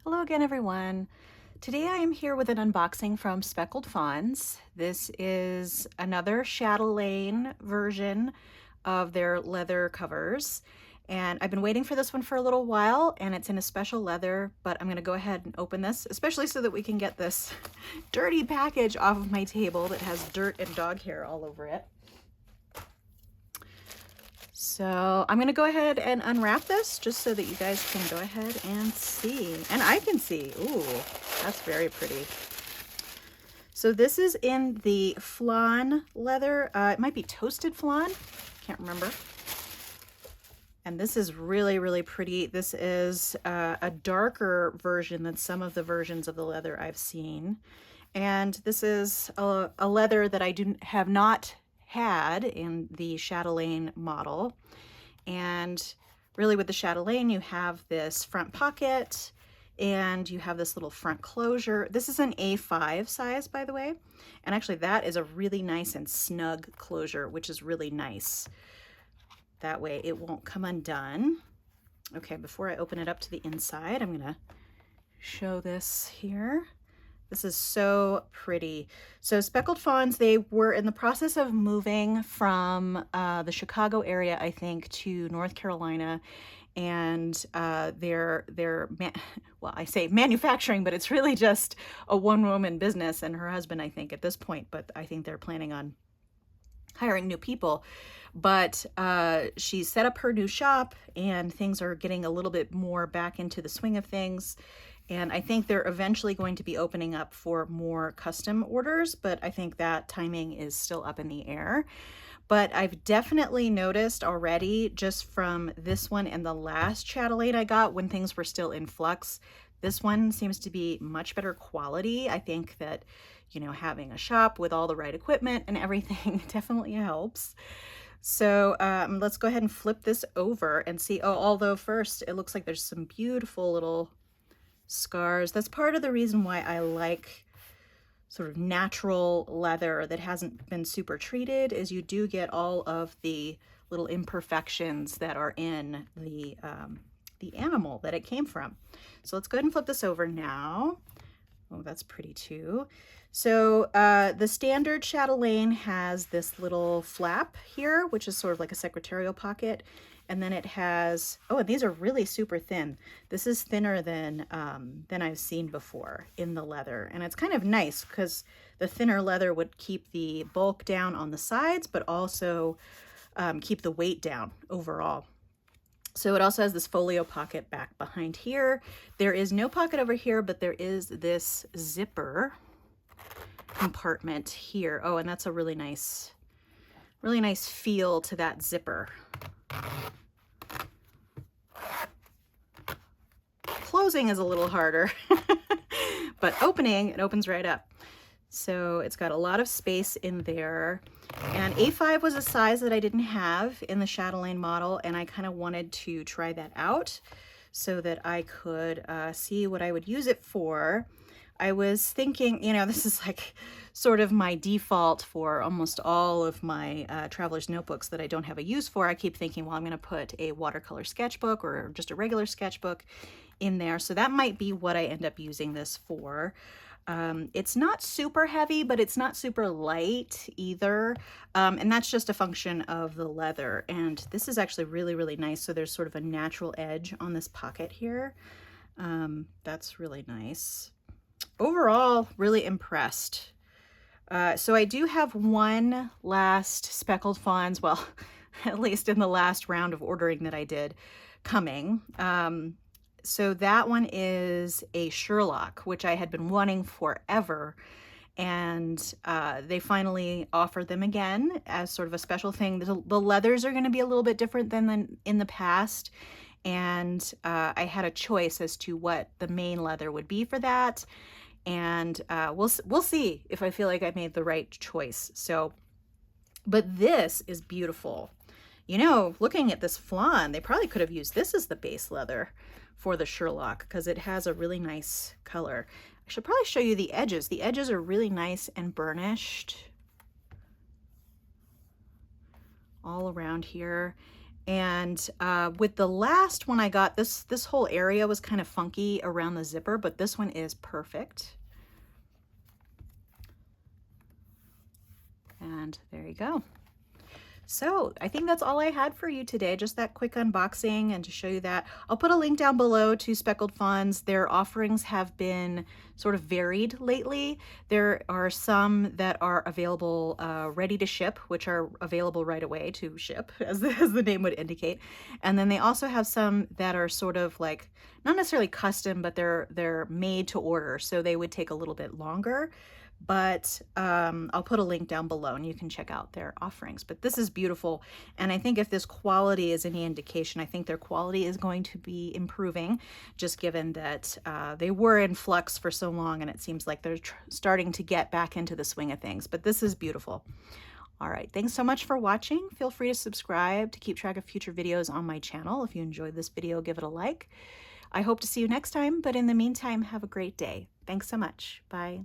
Hello again, everyone. Today I am here with an unboxing from Speckled Fawns. This is another chatelaine version of their leather covers. And I've been waiting for this one for a little while, and it's in a special leather, but I'm gonna go ahead and open this, especially so that we can get this dirty package off of my table that has dirt and dog hair all over it. So I'm gonna go ahead and unwrap this just so that you guys can go ahead and see. And I can see. Ooh, that's very pretty. So this is in the flan leather. It might be toasted flan. Can't remember. And this is really, really pretty. This is a darker version than some of the versions of the leather I've seen. And this is a leather that I have not had in the chatelaine model. And really with the chatelaine, you have this front pocket and you have this little front closure. This is an A5 size, by the way. And actually that is a really nice and snug closure, which is really nice. That way it won't come undone. Okay, before I open it up to the inside, I'm gonna show this here. This is so pretty. So Speckled Fawns, they were in the process of moving from the Chicago area, I think, to North Carolina. And well, I say manufacturing, but it's really just a one-woman business, and her husband, I think, at this point, but I think they're planning on hiring new people. But she set up her new shop, and things are getting a little bit more back into the swing of things. And I think they're eventually going to be opening up for more custom orders, but I think that timing is still up in the air. But I've definitely noticed already, just from this one and the last chatelaine I got when things were still in flux, this one seems to be much better quality. I think that, you know, having a shop with all the right equipment and everything definitely helps. So let's go ahead and flip this over and see. Oh, although first it looks like there's some beautiful little scars. That's part of the reason why I like sort of natural leather that hasn't been super treated, is you do get all of the little imperfections that are in the animal that it came from. So let's go ahead and flip this over now. Oh, that's pretty too. So the standard chatelaine has this little flap here, which is sort of like a secretarial pocket. And then it has, oh, and these are really super thin. This is thinner than I've seen before in the leather. And it's kind of nice because the thinner leather would keep the bulk down on the sides, but also keep the weight down overall. So it also has this folio pocket back behind here. There is no pocket over here, but there is this zipper compartment here. Oh, and that's a really nice feel to that zipper. Closing is a little harder, but opening, it opens right up. So it's got a lot of space in there. And A5 was a size that I didn't have in the chatelaine model, and I kind of wanted to try that out so that I could see what I would use it for. I was thinking, you know, this is like sort of my default for almost all of my traveler's notebooks that I don't have a use for. I keep thinking, well, I'm going to put a watercolor sketchbook or just a regular sketchbook in there. So that might be what I end up using this for. It's not super heavy, but it's not super light either. And that's just a function of the leather. And this is actually really, really nice. So there's sort of a natural edge on this pocket here. That's really nice. Overall, really impressed. So I do have one last Speckled Fawns, well, at least in the last round of ordering that I did, coming. So that one is a Sherlock, which I had been wanting forever. And they finally offered them again as sort of a special thing. The leathers are going to be a little bit different than in the past. And I had a choice as to what the main leather would be for that. And we'll see if I feel like I made the right choice. So, but this is beautiful. You know, looking at this flan, they probably could have used this as the base leather for the Sherlock because it has a really nice color. I should probably show you the edges. The edges are really nice and burnished all around here. And with the last one I got, this whole area was kind of funky around the zipper, but this one is perfect. And there you go. So I think that's all I had for you today, just that quick unboxing and to show you that. I'll put a link down below to Speckled Fawns. Their offerings have been sort of varied lately. There are some that are available ready to ship, which are available right away to ship, as the name would indicate. And then they also have some that are sort of like, not necessarily custom, but they're made to order, so they would take a little bit longer. But I'll put a link down below and you can check out their offerings. But this is beautiful, and I think if this quality is any indication, I think their quality is going to be improving, just given that they were in flux for so long, and it seems like they're starting to get back into the swing of things. But this is beautiful. All right, thanks so much for watching. Feel free to subscribe to keep track of future videos on my channel. If you enjoyed this video, give it a like. I hope to see you next time, but in the meantime, have a great day. Thanks so much. Bye.